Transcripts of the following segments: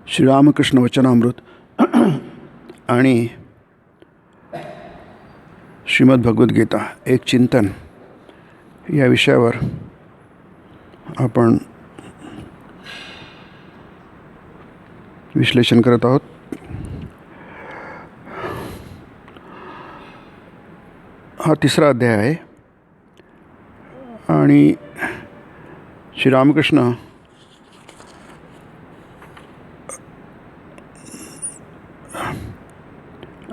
श्रीरामकृष्ण वचनामृत आणि श्रीमद्भगवद्गीता एक चिंतन या विषयावर आपण विश्लेषण करत आहोत. हा तिसरा अध्याय आहे आणि श्रीरामकृष्ण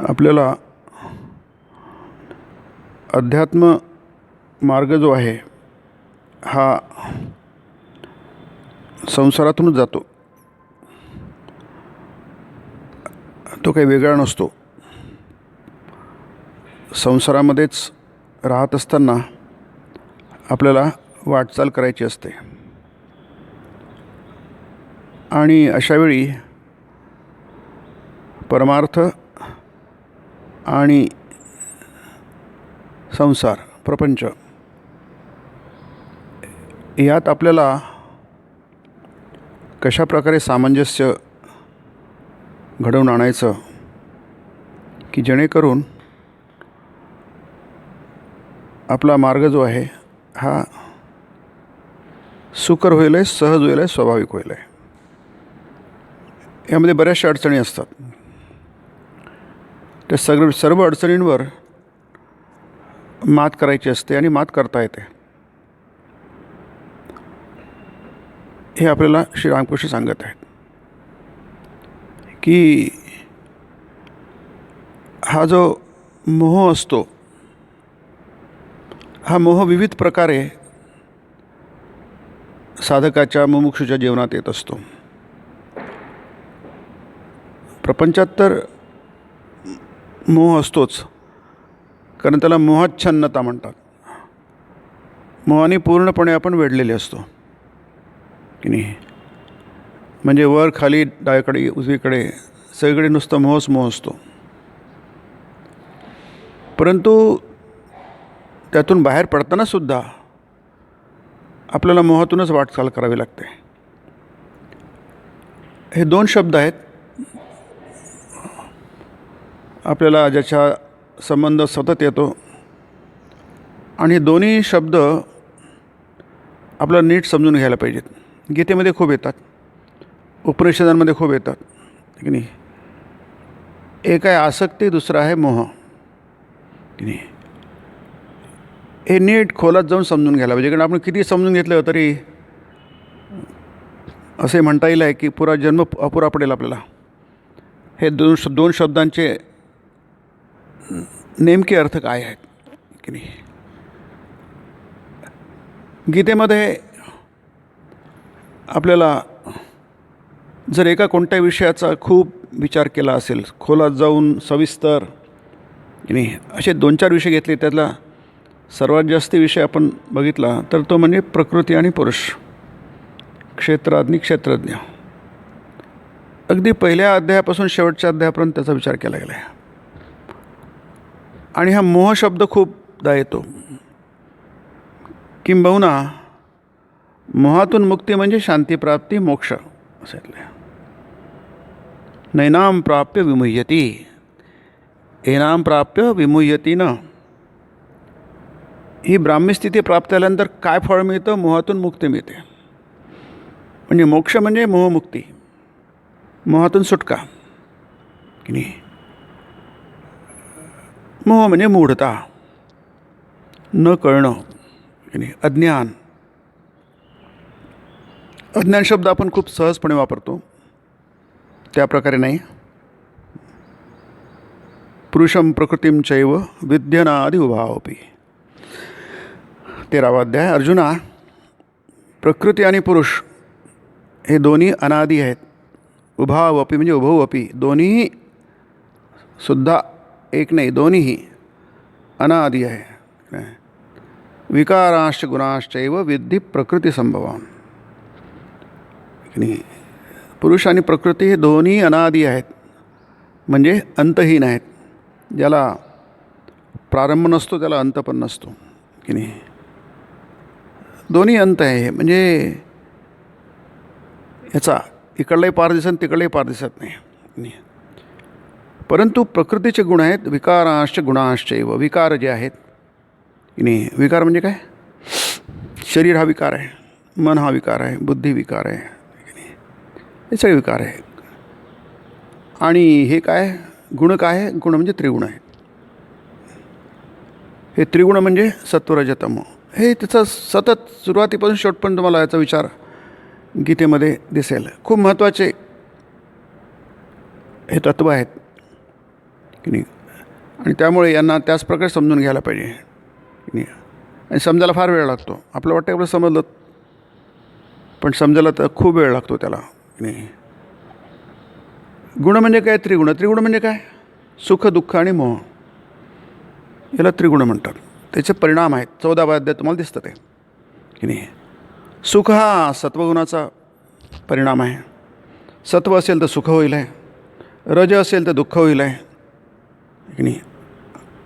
आपल्याला अध्यात्म मार्ग जो आहे हा संसारातूनच जातो. तो काही वेगळा नसतो. संसारामध्येच राहत असताना आपल्याला वाटचाल करायची असते आणि अशावेळी परमार्थ आणि संसार प्रपंच यात आपल्याला कशा प्रकारे सामंजस्य घडवून आणायचं की जेणेकरून आपला मार्ग जो आहे हा सुकर होईल आहे, सहज होईल आहे, स्वाभाविक होईल आहे. यामध्ये बऱ्याचशा अडचणी असतात. त्या सर्व अडचणींवर मात करायची असते आणि मात करता येते. हे आपल्याला श्रीरामकृष्ण सांगत आहेत की हा जो मोह असतो हा मोह विविध प्रकारे साधकाच्या मुमुक्षूच्या जीवनात येत असतो. प्रपंचात तर मोह असतोच, कारण त्याला मोहाच्छन्नता म्हणतात. मोहाने पूर्णपणे आपण वेढलेले असतो की नाही. म्हणजे वर खाली डावीकडे उजवीकडे सगळीकडे नुसतं मोहच मोह असतो. परंतु त्यातून बाहेर पडतानासुद्धा आपल्याला मोहातूनच वाटचाल करावी लागते. हे दोन शब्द आहेत आपल्याला ज्याचा संबंध सतत येतो आणि दोन्ही शब्द आपल्याला नीट समजून घ्यायला पाहिजेत. गीतेमध्ये खूप येतात, उपनिषदांमध्ये खूप येतात की नाही. एक आहे आसक्ती, दुसरा आहे मोह की नाही. हे नीट खोलात जाऊन समजून घ्यायला पाहिजे. कारण आपण किती समजून घेतलं तरी असे म्हणता येईल आहे की पुरा जन्म अपुरा पडेल आपल्याला. हे दोन शब्दांचे नेमके अर्थ काय आहेत की नाही. गीतेमध्ये आपल्याला जर एका कोणत्या विषयाचा खूप विचार केला असेल, खोलात जाऊन सविस्तर की नाही, असे 2-4 विषय घेतले, त्यातला सर्वात जास्त विषय आपण बघितला तर तो म्हणजे प्रकृती आणि पुरुष, क्षेत्राज्ञ क्षेत्रज्ञ. अगदी पहिल्या अध्यायापासून शेवटच्या अध्यायापर्यंत त्याचा विचार केला गेला आहे. आणि हा मोह शब्द खूपदा येतो. किंबहुना मोहातून मुक्ती म्हणजे शांतीप्राप्ती, मोक्ष असं. नैनाम प्राप्य विमुह्यती, एनाम प्राप्य विमुह्यती न. ही ब्राह्मी स्थिती प्राप्त झाल्यानंतर काय फळ मिळतं? मोहातून मुक्ती मिळते. म्हणजे मोक्ष म्हणजे मोहमुक्ती, मोहातून सुटका की नाही. मोह म्हणजे मूढता, न कळणं की नाही, अज्ञान. अज्ञान शब्द आपण खूप सहजपणे वापरतो, त्या प्रकारे नाही. पुरुषं प्रकृतीं चैव विद्यनादि उभावपि. 13वा अध्याय. अर्जुना, प्रकृती आणि पुरुष हे दोन्ही अनादि आहेत. उभावपि म्हणजे उभवपि, दोन्हीही सुद्धा एक नाही, दोन्हीही अनादि आहे. विकारांश्च गुणांश्चैव विद्धि प्रकृती संभवान. पुरुष आणि प्रकृती हे दोन्ही अनादि आहेत, म्हणजे अंतहीन आहेत. ज्याला प्रारंभ नसतो त्याला अंत पण नसतो की नाही. दोन्ही अंत आहे. म्हणजे याचा इकडलाही पार दिसत तिकडलाही पार दिसत नाही. परंतु प्रकृतीचे गुण आहेत विकारांश्च गुणांश्चैव. विकार जे आहेत की नाही, विकार म्हणजे काय? शरीर हा विकार आहे, मन हा विकार आहे, बुद्धी विकार आहे की नाही, हे सगळे विकार आहे. आणि हे काय गुण काय आहे? गुण म्हणजे त्रिगुण आहे. हे त्रिगुण म्हणजे सत्वरजतम. हे त्याचं सतत सुरुवातीपासून शेवटपर्यंत तुम्हाला याचा विचार गीतेमध्ये दिसेल. खूप महत्त्वाचे हे तत्त्व आहेत की नाही, आणि त्यामुळे यांना त्याच प्रकारे समजून घ्यायला पाहिजे की नाही. आणि समजायला फार वेळ लागतो. आपलं वाटतं आपलं समजलं, पण समजायला तर खूप वेळ लागतो त्याला की नाही. गुण म्हणजे काय? त्रिगुण. त्रिगुण म्हणजे काय? सुख, दुःख आणि मोह, याला त्रिगुण म्हणतात. त्याचे परिणाम आहेत 14 अध्याय तुम्हाला दिसतं ते की नाही. सुख हा सत्वगुणाचा परिणाम आहे. सत्व असेल तर सुख होईल आहे, रज असेल तर दुःख होईल आहे की नाही,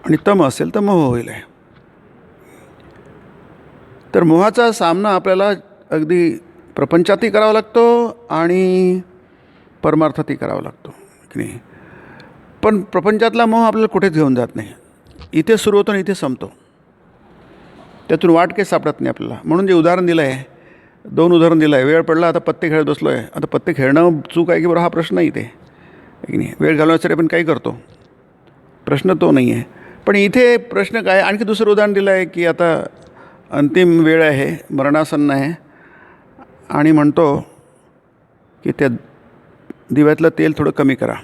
आणि तम असेल तर मोह होईल आहे. तर मोहाचा सामना आपल्याला अगदी प्रपंचातही करावा लागतो आणि परमार्थातही करावा लागतो की नाही. पण प्रपंचातला मोह आपल्याला कुठेच घेऊन जात नाही. इथे सुरू होतो आणि इथे संपतो. त्यातून वाट काही सापडत नाही आपल्याला. म्हणून जे उदाहरण दिलं आहे, 2 उदाहरण दिलं आहे. वेळ पडला आता पत्ते खेळत बसलो आहे. आता पत्ते खेळणं चूक आहे की बरं हा प्रश्न नाही ते की नाही. वेळ घालवण्यासाठी आपण काही करतो, प्रश्न तो नाही आहे. पण इथे प्रश्न काय? आणखी दुसरं उदाहरण दिलं आहे की आता अंतिम वेळ आहे, मरणासन्न आहे, आणि म्हणतो की त्या दिव्यातलं तेल थोडं कमी करा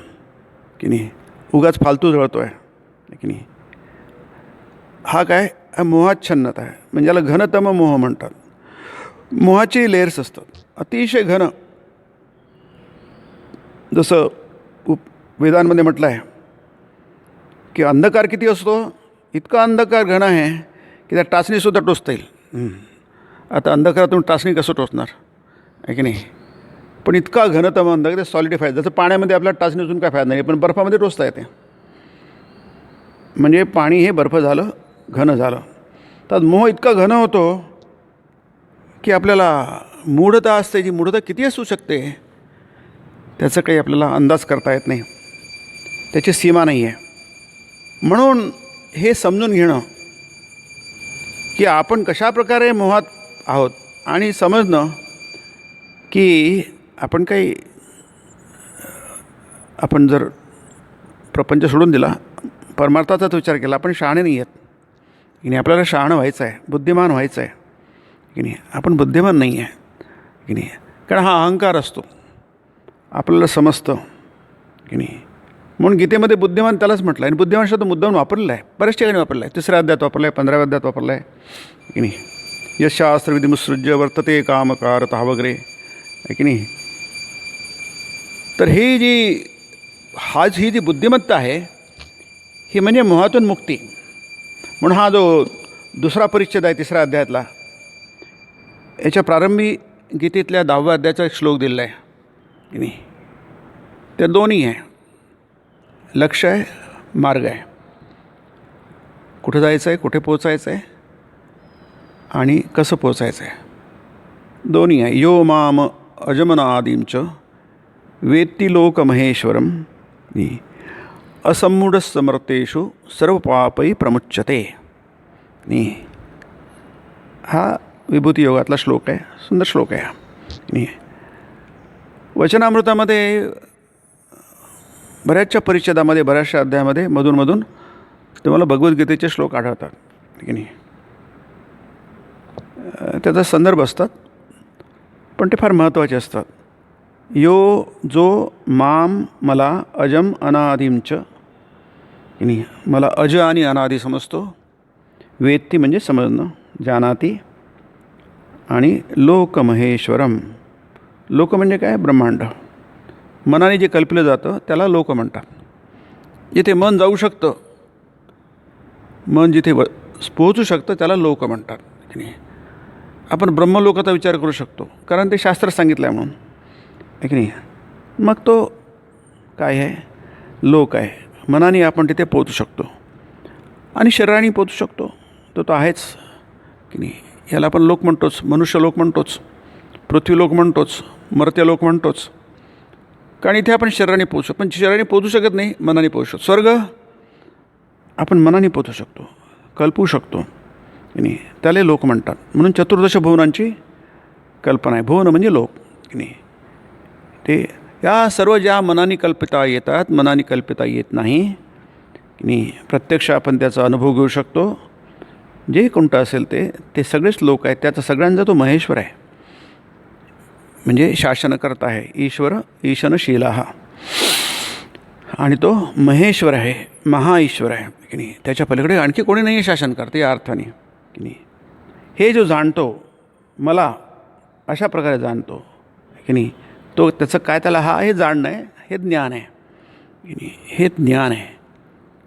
की नाही, उगाच फालतू जळतो आहे की नाही. हा काय? हा मोहाच्छन्नता आहे. म्हणजे याला घनतम मोह म्हणतात. मोहाची लेयर्स असतात अतिशय घन. जसं वेदांमध्ये म्हटलं आहे की अंधकार किती असतो? इतका अंधकार घन आहे की त्या टाचणीसुद्धा टोचता येईल. आता अंधकारातून टाचणी कसं टोचणार आहे की नाही. पण इतका घनतम अंधकार, ते सॉलिडिफाय. जसं पाण्यामध्ये आपल्या टाचणीतून काय फायदा नाही, पण बर्फामध्ये टोचता येते. म्हणजे पाणी हे बर्फ झालं, घन झालं. तर मोह इतका घन होतो की आपल्याला मूढता असते. जी मूढता किती असू शकते त्याचं काही आपल्याला अंदाज करता येत नाही, त्याची सीमा नाही आहे. म्हणून हे समजून घेणं की आपण कशाप्रकारे मोहात आहोत आणि समजणं की आपण काही, आपण जर प्रपंच सोडून दिला, परमार्थाचाच विचार केला, आपण शहाणे नाही आहेत की नाही. आपल्याला शहाणं व्हायचं आहे, बुद्धिमान व्हायचं आहे की नाही. आपण बुद्धिमान नाही आहे की नाही. कारण हा अहंकार असतो, आपल्याला समजतं की नाही. म्हणून गीतेमध्ये बुद्धिमान त्यालाच म्हटलं आहे. आणि बुद्धिमान शब्द मुद्दाम वापरलेला आहे, बऱ्याच ठिकाणी वापरला आहे. 3ऱ्या अध्यायात वापरला आहे, 15व्या अध्यायात वापरला आहे की नाही. यशास्त्रविधिमुत्सृज्य वर्तते कामकारतः वगैरे आहे की नाही. तर ही जी बुद्धिमत्ता आहे ही म्हणजे मोहातून मुक्ती. म्हणून हा जो दुसरा परिच्छेद आहे 3ऱ्या अध्यायातला, याच्या प्रारंभी गीतेतल्या 10व्या अध्यायाचा एक श्लोक दिलेला आहे की नाही. त्या दोन्ही आहे, लक्ष्य आहे, मार्ग आहे, कुठं जायचं आहे, कुठे पोचायचं आहे आणि कसं पोचायचं आहे, दोन्ही आहे. यो माम अजमनादिंच वेत्ती लोकमहेश्वरम असम्मूढसमर्थेषु सर्व पापै प्रमुच्यते. हा विभूती योगातला श्लोक आहे, सुंदर श्लोक आहे हा. वचनामृतामध्ये बऱ्याचशा परिच्छेदामध्ये, बऱ्याचशा अध्यायामध्ये मधून तुम्हाला भगवद्गीतेचे श्लोक आढळतात की नाही. त्याचा संदर्भ असतात, पण ते फार महत्त्वाचे असतात. यो जो माम मला अजम अनादिंच की नाही, मला अज आणि अनादी समजतो. वेत्ती म्हणजे समजणं, जानाती. आणि लोकमहेश्वरम, लोक म्हणजे काय? ब्रह्मांड. मनाने जे कल्पलं जातं त्याला लोक म्हणतात. जिथे मन जाऊ शकतं, मन जिथे पोहोचू शकतं त्याला लोक म्हणतात की नाही. आपण ब्रह्मलोकाचा विचार करू शकतो, कारण ते शास्त्र सांगितलं आहे म्हणून आहे की नाही. मग तो काय आहे? लोक आहे. मनाने आपण तिथे पोहोचू शकतो आणि शरीराने पोहोचू शकतो, तो आहेच की नाही. याला आपण लोक म्हणतोच, मनुष्य लोक म्हणतोच, पृथ्वी लोक म्हणतोच, मर्त्य लोक म्हणतोच कारण इथे आपण शरीराने पोचू, पण शरीराने पोचू शकत नाही, मनाने पोचू शकतो. स्वर्ग आपण मनाने पोचू शकतो, कल्पू शकतो की नाही, त्याला लोक म्हणतात. म्हणून चतुर्दश भुवनांची कल्पना आहे. भुवन म्हणजे लोक की नाही. ते या सर्व ज्या मनाने कल्पिता येतात, मनाने कल्पिता येत नाही की नाही, प्रत्यक्ष आपण त्याचा अनुभव घेऊ शकतो. जे कोणतं असेल ते सगळेच लोक आहेत. त्याचा सगळ्यांचा तो महेश्वर आहे, म्हणजे शासनकर्ता आहे. ईश्वर ईशनशीला हा, आणि तो महेश्वर आहे, महाईश्वर आहे की नाही. त्याच्या पलीकडे आणखी कोणी नाही आहे शासन करते या अर्थाने की नाही. हे जो जाणतो, मला अशा प्रकारे जाणतो की नाही, तो त्याचं काय, त्याला हा हे जाणणं आहे, हे ज्ञान आहे की नाही. हे ज्ञान आहे.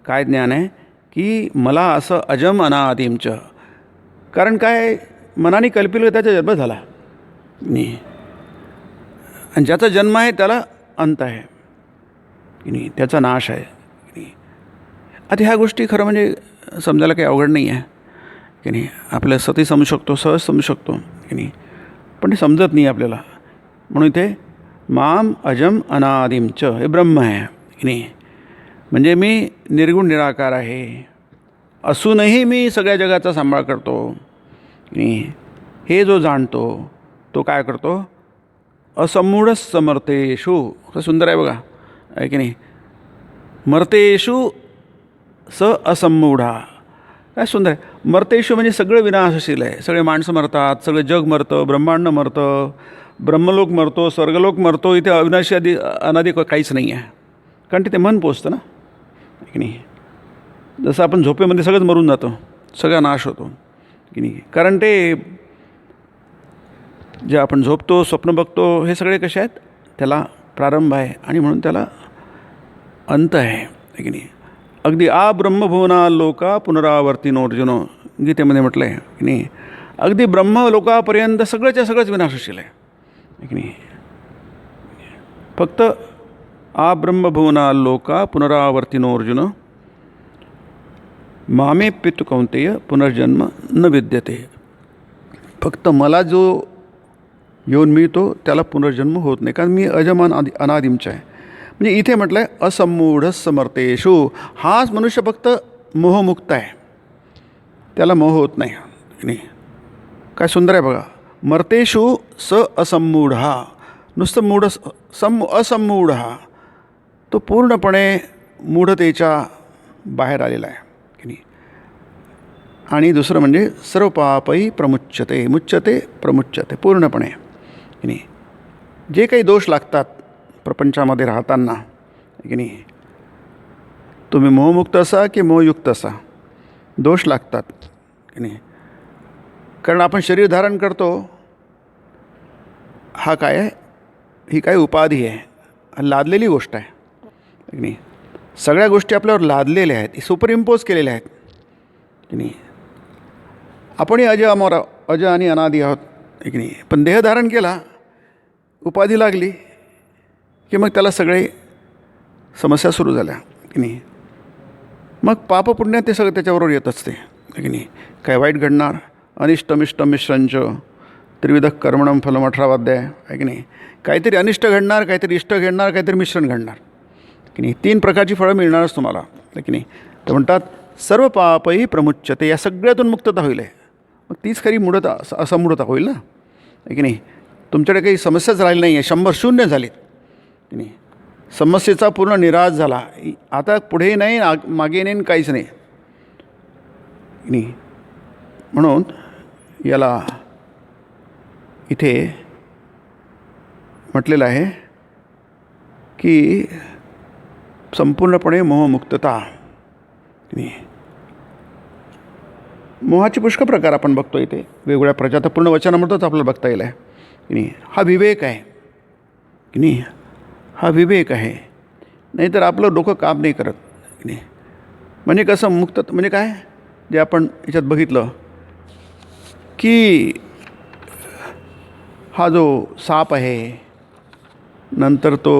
काय ज्ञान आहे की मला असं अजम अनादिमच, कारण काय मनाने कल्पिलं त्याचा जन्म झाला नाही, आणि ज्याचा जन्म आहे त्याला अंत आहे की नाही, त्याचा नाश आहे की नाही. आता ह्या गोष्टी खरं म्हणजे समजायला काही अवघड नाही आहे की नाही. आपल्याला सती समजू शकतो, सहज समजू शकतो की नाही, पण ते समजत नाही आपल्याला. म्हणून इथे माम अजम अनादिमच हे ब्रह्म आहे की नाही. म्हणजे मी निर्गुण निराकार आहे, असूनही मी सगळ्या जगाचा सांभाळ करतो की नाही. हे जो जाणतो तो काय करतो, असमूढ समर्थेषु. कसं सुंदर आहे बघा, आहे की नाही. मर्तेषु स असमूढा, काय सुंदर आहे. मर्तेषु म्हणजे सगळं विनाशशील आहे. सगळे माणसं मरतात, सगळं जग मरतं, ब्रह्मांड मरतं, ब्रह्मलोक मरतो, स्वर्गलोक मरतो. इथे अविनाशी अनादी काहीच नाही आहे, कारण तिथे मन पोचतं ना की नाही. जसं आपण झोपेमध्ये सगळंच मरून जातो, सगळा नाश होतो की नाही. कारण ते जे आपण झोपतो, स्वप्न बघतो, हे सगळे कसे आहेत, त्याला प्रारंभ आहे आणि म्हणून त्याला अंत आहे की नाही. अगदी आ ब्रह्मभुवना लोका पुनरावर्तिनोर्जुन गीतेमध्ये म्हटलं आहे की नाही. अगदी ब्रह्मलोकापर्यंत सगळंच्या सगळंच विनाशशील आहे की नाही. फक्त आ ब्रह्मभुवना लोका पुनरावर्तिनोर्जुन मामे पितु कौंतेय पुनर्जन्म न विद्यते. फक्त मला जो येऊन मिळतो त्याला पुनर्जन्म होत नाही, कारण मी अजमान अनादिमच आहे. म्हणजे इथे म्हटलं आहे असमूढ समर्थेषु. हाच मनुष्य फक्त मोहमुक्त आहे, त्याला मोह होत नाही की नाही. काय सुंदर आहे बघा. मर्तेषु स असमूढ, नुसतं मूढ असमूढ, तो पूर्णपणे मूढतेच्या बाहेर आलेला आहे की नाही. आणि दुसरं म्हणजे सर्व पापही प्रमुच्यते, मुच्यते प्रमुच्यते, पूर्णपणे की नाही. जे काही दोष लागतात प्रपंचामध्ये राहताना की नाही, तुम्ही मोहमुक्त असा की मोहयुक्त असा, दोष लागतात की नाही. कारण आपण शरीर धारण करतो, हा काय आहे, ही काय उपाधी आहे, लादलेली गोष्ट आहे की नाही. सगळ्या गोष्टी आपल्यावर लादलेल्या आहेत, सुपर इम्पोज केलेल्या आहेत की नाही. आपणही अज आणि अनादी आहोत की नाही. पण देह धारण केला, उपाधी लागली की मग त्याला सगळे समस्या सुरू झाल्या की नाही. मग पाप पुण्य ते सगळं त्याच्याबरोबर येत असते की नाही. काय वाईट घडणार, अनिष्टमिष्टम मिश्रंच त्रिविध कर्मणम फलम 18वा अध्याय आहे की नाही. काहीतरी अनिष्ट घडणार, काहीतरी इष्ट घडणार, काहीतरी मिश्रण घडणार की नाही. 3 प्रकारची फळं मिळणारच तुम्हाला की नाही. तर म्हणतात सर्व पापही प्रमुच्यते, या सगळ्यातून मुक्तता होईल. मग तीच खरी मूढता, असमूढता होईल ना की नाही. तुमच्याकडे काही समस्याच राहिली नाही आहे, 100 झालीत की नाही. समस्येचा पूर्ण निराश झाला, आता पुढे नाही, मागे नाही, काहीच नाही की नाही. म्हणून याला इथे म्हटलेलं आहे की संपूर्णपणे मोहमुक्तता की नाही. मोहाचे पुष्कळ प्रकार आपण बघतो इथे, वेगवेगळ्या प्रकार. आता पूर्ण वचनामृतच आपल्याला बघता येईल आहे की नाही. हा विवेक आहे की नाही, हा विवेक आहे. नाहीतर आपलं डोकं काम नाही करत की नाही. म्हणजे कसं मुक्त म्हणजे काय, जे आपण याच्यात बघितलं की हा जो साप आहे, नंतर तो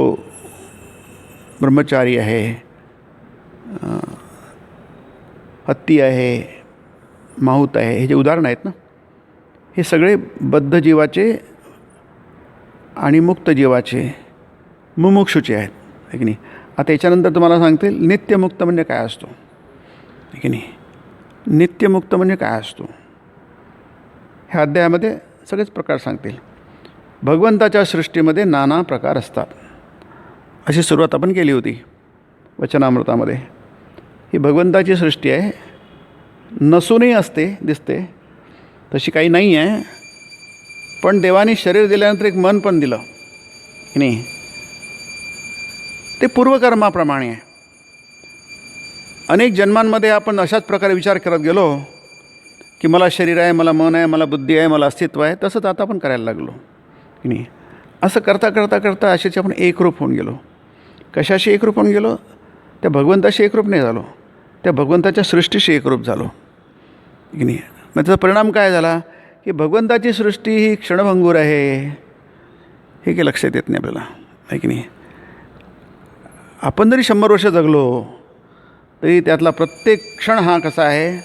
ब्रह्मचारी आहे, हत्ती आहे, माहूत आहे, हे जे उदाहरण आहेत ना, हे सगळे बद्ध जीवाचे आणि मुक्त जीवाचे मुमुक्षूचे आहेत, आहे की नाही. आता याच्यानंतर तुम्हाला सांगतील नित्यमुक्त म्हणजे काय असतो, आहे की नाही. नित्यमुक्त म्हणजे काय असतो ह्या अध्यायामध्ये सगळेच प्रकार सांगतील. भगवंताच्या सृष्टीमध्ये नाना प्रकार असतात, अशी सुरुवात आपण केली होती वचनामृतामध्ये. ही भगवंताची सृष्टी आहे, नसूनही असते, दिसते तशी काही नाही आहे. पण देवाने शरीर दिल्यानंतर एक मन पण दिलं की नाही, ते पूर्वकर्माप्रमाणे आहे. अनेक जन्मांमध्ये आपण अशाच प्रकारे विचार करत गेलो की मला शरीर आहे, मला मन आहे, मला बुद्धी आहे, मला अस्तित्व आहे. तसंच आता आपण करायला लागलो की नाही. असं करता करता करता असेच आपण एकरूप होऊन गेलो. कशाशी एकरूप होऊन गेलो? त्या भगवंताशी एकरूप नाही झालो, त्या भगवंताच्या सृष्टीशी एकरूप झालो की नाही. मग त्याचा परिणाम काय झाला की भगवंताची सृष्टी ही क्षणभंगूर आहे, हे काही लक्षात येत नाही आपल्याला, आहे की नाही. आपण जरी 100 वर्ष जगलो तरी त्यातला प्रत्येक क्षण हा कसा आहे,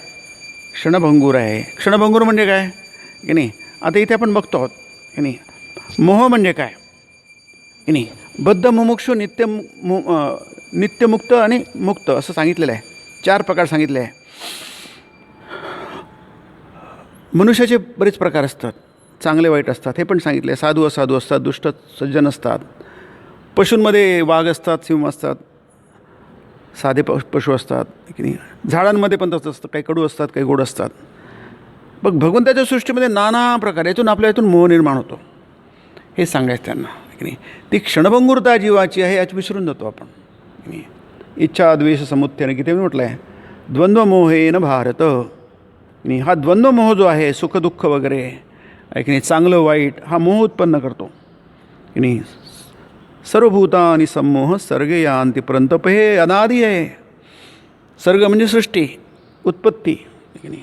क्षणभंगूर आहे. क्षणभंगूर म्हणजे काय की नाही. आता इथे आपण बघतो आहोत की नाही. मोह म्हणजे काय की नाही. बद्ध, मुमुक्षू, नित्यमुक्त आणि मुक्त असं सांगितलेलं आहे. 4 प्रकार सांगितले आहे. मनुष्याचे बरेच प्रकार असतात, चांगले वाईट असतात, हे पण सांगितले. साधू असाधू असतात, दुष्ट सज्जन असतात. पशूंमध्ये वाघ असतात, सिंह असतात, साधे पशु असतात की नाही. झाडांमध्ये पण तसं असतं, काही कडू असतात, काही गोड असतात. बघ, भगवंताच्या सृष्टीमध्ये नाना प्रकार, यातून आपल्या यातून मोह निर्माण होतो, हे सांगायचं त्यांना की नाही. ती क्षणभंगुरता जीवाची आहे, याच विसरून जातो आपण की नाही. इच्छा द्वेष समुत्थान गीतेमध्ये म्हटलं आहे, द्वंद्व मोहेन भारत नाही. हा द्वंद्व मोह जो आहे, सुख दुःख वगैरे आहे की नाही, चांगलं वाईट, हा मोह उत्पन्न करतो की नाही. सर्वभूतानि सम्मोह सर्गे यान्ति परंतप, हे अनादि आहे. सर्ग म्हणजे सृष्टी, उत्पत्ती, की नाही.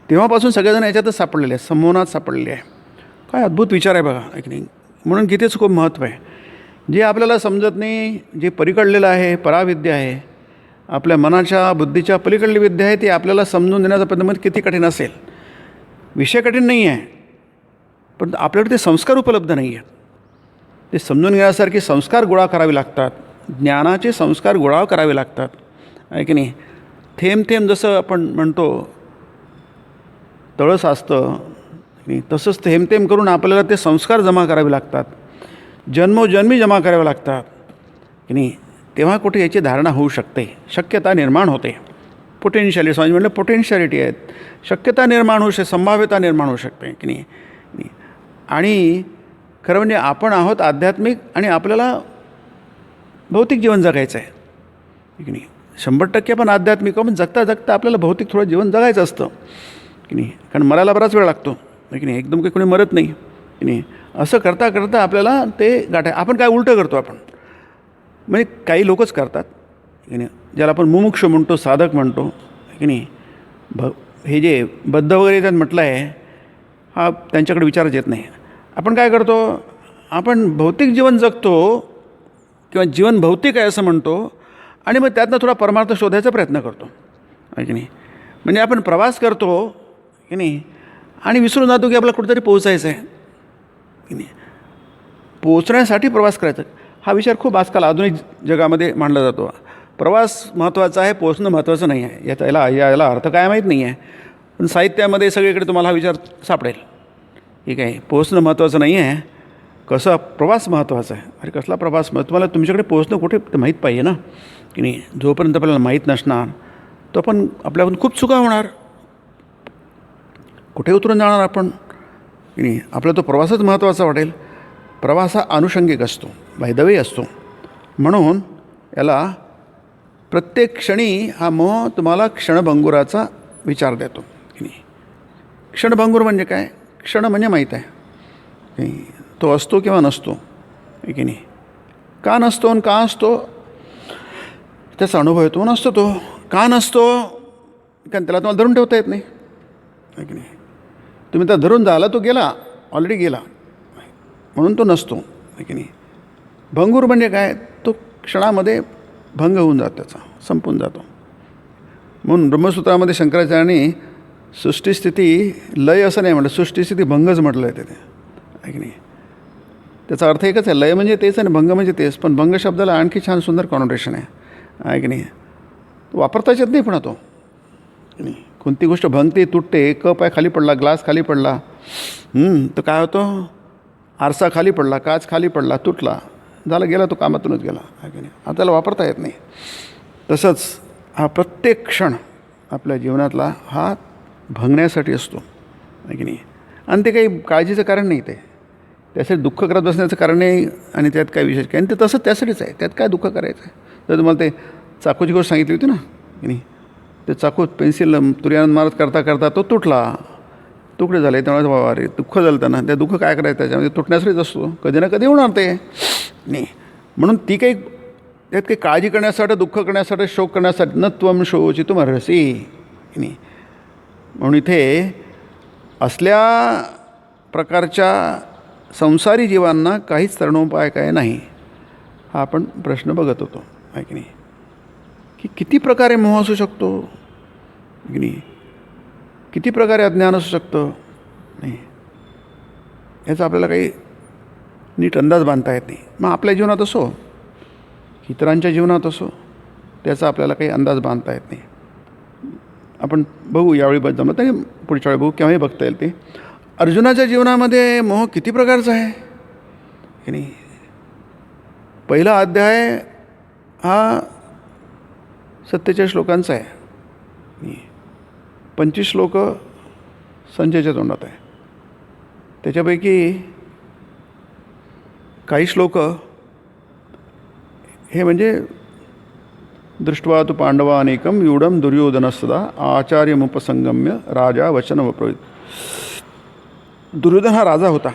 तेव्हापासून सगळेजण याच्यातच सापडलेले आहे, संमोहनात सापडलेले आहे. काय अद्भुत विचार आहे बघा, की नाही. म्हणून गीतेचं खूप महत्त्व आहे. जे आपल्याला समजत नाही, जे पलीकडलेलं आहे, पराविद्या आहे, आपल्या मनाच्या बुद्धीच्या पलीकडली विद्या आहे, ती आपल्याला समजून देण्याचा प्रयत्न किती कठीण असेल. विषय कठीण नाही आहे, पण आपल्याकडे ते संस्कार उपलब्ध नाही आहेत. ते समजून घेण्यासारखे संस्कार गोळा करावे लागतात, ज्ञानाचे संस्कार गोळा करावे लागतात, आहे की नाही. थेंब थेंब जसं आपण म्हणतो तळं साचतं, तसंच थेंब थेंब करून आपल्याला ते संस्कार जमा करावे लागतात, जन्मोजन्मी जमा करावे लागतात की नाही. तेव्हा कुठे याची धारणा होऊ शकते, शक्यता निर्माण होते. पोटेन्शियलिटी समाज म्हटलं पोटेन्शियलिटी आहेत, शक्यता निर्माण होऊ शकते, संभाव्यता निर्माण होऊ शकते की नाही. आणि खरं म्हणजे आपण आहोत आध्यात्मिक आणि आपल्याला भौतिक जीवन जगायचं आहे की नाही. 100% आपण आध्यात्मिक, पण जगता जगता आपल्याला भौतिक थोडं जीवन जगायचं असतं की नाही. कारण मरायला बराच वेळ लागतो की नाही, एकदम काही कोणी मरत नाही की नाही. असं करता करता आपल्याला ते गाठा. आपण काय उलटं करतो, आपण म्हणजे काही लोकच करतात की नाही, ज्याला आपण मुमुक्ष म्हणतो, साधक म्हणतो की नाही. हे जे बद्ध वगैरे त्यात म्हटलं आहे, हा त्यांच्याकडे विचारच येत नाही. आपण काय करतो, आपण भौतिक जीवन जगतो किंवा जीवन भौतिक आहे असं म्हणतो, आणि मग त्यातनं थोडा परमार्थ शोधायचा प्रयत्न करतो, आहे की नाही. म्हणजे आपण प्रवास करतो की नाही, आणि विसरून जातो की आपल्याला कुठेतरी पोहोचायचं आहे की नाही. पोहोचण्यासाठी प्रवास करायचा, हा विचार खूप आजकाल आधुनिक जगामध्ये मांडला जातो. प्रवास महत्त्वाचा आहे, पोहोचणं महत्त्वाचं नाही आहे. याला अर्थ काय माहीत नाही आहे, पण साहित्यामध्ये सगळीकडे तुम्हाला हा विचार सापडेल. ठीक आहे, पोहोचणं महत्त्वाचं नाही आहे, कसं प्रवास महत्त्वाचा आहे. अरे कसला प्रवास, तुम्हाला तुमच्याकडे पोहोचणं कुठे ते माहीत पाहिजे ना की नाही. जोपर्यंत आपल्याला माहीत नसणार तो पण आपल्याकडून खूप चुका होणार, कुठे उतरून जाणार आपण की नाही. आपला तो प्रवासच महत्त्वाचा वाटेल. प्रवास हा अनुषंगिक असतो, बाय द वे असतो. म्हणून याला प्रत्येक क्षणी हा मोह तुम्हाला क्षणभंगुराचा विचार देतो की नाही. क्षणभंगूर म्हणजे काय, क्षण म्हणजे माहीत आहे की तो असतो किंवा नसतो, की नाही. का नसतो आणि का असतो त्याचा अनुभव येतो, नसतो तो का नसतो, कारण त्याला तुम्हाला धरून ठेवता येत नाही, की नाही. तुम्ही त्याला धरून झाला, तो गेला, ऑलरेडी गेला, म्हणून तो नसतो, की नाही. भंगूर म्हणजे काय, तो क्षणामध्ये भंग होऊन जातो, त्याचा संपून जातो. म्हणून ब्रह्मसूत्रामध्ये शंकराचार्यांनी सृष्टीस्थिती लय असं नाही म्हटलं, सृष्टीस्थिती भंगच म्हटलं आहे तिथे, आहे की नाही. त्याचा अर्थ एकच आहे, लय म्हणजे तेच आणि भंग म्हणजे तेच, पण भंग शब्दाला आणखी छान सुंदर कॉनोटेशन आहे की नाही. वापरताच येत नाही पुन्हा तो की नाही. कोणती गोष्ट भंगते, तुटते, कप आहे खाली पडला, ग्लास खाली पडला, तर काय होतं, आरसा खाली पडला, काच खाली पडला, तुटला, झालं, गेला, तो कामातूनच गेला आहे की नाही. आता त्याला वापरता येत नाही. तसंच हा प्रत्येक क्षण आपल्या जीवनातला हा भंगण्यासाठी असतो आहे की नाही. आणि ते काही काळजीचं कारण नाही, ते त्यासाठी दुःख करत बसण्याचं कारण नाही आणि त्यात काय विशेष काय, आणि ते तसंच त्यासाठीच आहे, त्यात काय दुःख करायचं आहे. जर तुम्हाला ते चाकूची गोष्ट सांगितली होती ना की नाही, ते चाकू पेन्सिल तुर्यानं मारत करता करता तो तुटला, तुकडे झाले, त्यामुळे बाबा अरे दुःख झालं त्यांना, त्या दुःख काय करायचं, त्याच्यामध्ये तुटण्यासाठीच असतो, कधी ना कधी होणार ते नाही. म्हणून ती काही त्यात काही काळजी करण्यासाठी, दुःख करण्यासाठी, शोक करण्यासाठी न त्वम शोचितुम अर्हसि नाही. म्हणून इथे असल्या प्रकारच्या संसारी जीवांना काहीच तरणोपाय काय नाही, हा आपण प्रश्न बघत होतो आहे की नाही. की किती प्रकारे मोह असू शकतो की नाही, किती प्रकारे अज्ञान असू शकतं नाही, याचा आपल्याला काही नीट अंदाज बांधता येत नाही. मग आपल्या जीवनात असो, इतरांच्या जीवनात असो, त्याचा आपल्याला काही अंदाज बांधता येत नाही. आपण बघू, यावेळी जमत नाही, पुढच्या वेळी बघू, केव्हाही बघता येईल ते. अर्जुनाच्या जीवनामध्ये मोह किती प्रकारचा आहे की नाही. पहिला अध्याय हा 47 श्लोकांचा आहे, 25 श्लोक संजयच्या तोंडात आहे. त्याच्यापैकी काही श्लोक हे म्हणजे दृष्ट्वा तु पांडवा अनेकम व्यूढम दुर्योधनस्तदा आचार्यमुपसंगम्य राजा वचनमब्रवीत. दुर्योधन हा राजा होता,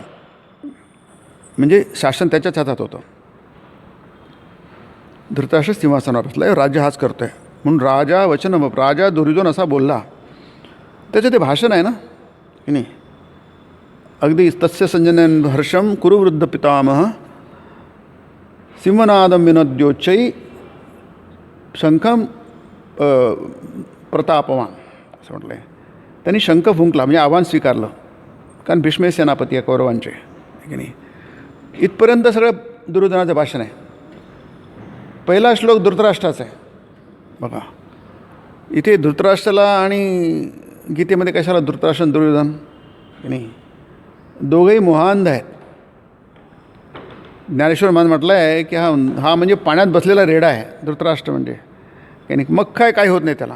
म्हणजे शासन त्याच्याच हातात होतं. धृतराष्ट्र सिंहासनावर बसला आहे, राज्य हाच करतो आहे म्हणून राजा वचन, राजा दुर्योधन असा बोलला. त्याचं ते भाषण आहे ना की नाही. अगदी तस्य संजनन हर्षम कुरुवृद्ध पितामह सिंहनादम विनोद्योच्चै शंखम प्रतापवान असं म्हटलं आहे. त्यांनी शंख फुंकला म्हणजे आव्हान स्वीकारलं, कारण भीष्म सेनापती आहे कौरवांचे की नाही. इथपर्यंत सगळं दुर्योधनाचं भाषण आहे. पहिला श्लोक धृतराष्ट्राचा आहे बघा. इथे धृतराष्ट्राला आणि गीतेमध्ये कशाला धृतराष्ट्र दुर्योधन की नाही, दोघंही मोहांध आहेत. ज्ञानेश्वर मान म्हटलं आहे की हा म्हणजे पाण्यात बसलेला रेडा आहे धृतराष्ट्र म्हणजे की नाही. मग काय होत नाही त्याला,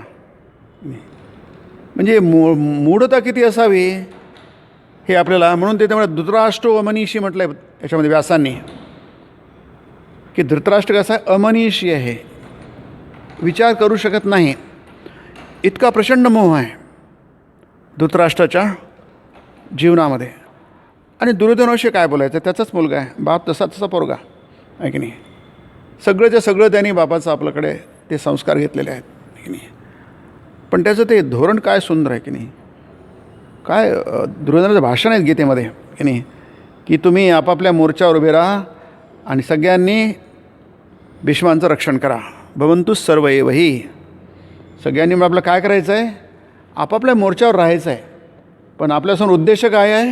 म्हणजे मूढता किती असावी हे आपल्याला. म्हणून ते त्यामुळे धृतराष्ट्रो अमनीषी म्हटलं आहे याच्यामध्ये व्यासांनी, की धृतराष्ट्र कसा आहे, अमनीषी आहे, विचार करू शकत नाही, इतका प्रचंड मोह आहे धृतराष्ट्राच्या जीवनामध्ये. आणि दुर्योधनाविषयी काय बोलायचं, त्याचाच मुलगा आहे, बाप तसा पोरगा आहे की नाही. सगळंच्या सगळं त्यांनी बापाचं आपल्याकडे ते संस्कार घेतलेले आहेत की नाही. पण त्याचं ते धोरण काय सुंदर आहे की नाही. काय दुर्योधनाचं भाषण आहे गीतेमध्ये की नाही, की तुम्ही आपापल्या मोर्चावर उभे राहा आणि सगळ्यांनी भीष्मांचं रक्षण करा. भवन्तु सर्व एव हि. सगळ्यांनी मग आपलं काय करायचं आहे, आपापल्या मोर्चावर राहायचं आहे, पण आपल्यासमोर उद्देश काय आहे,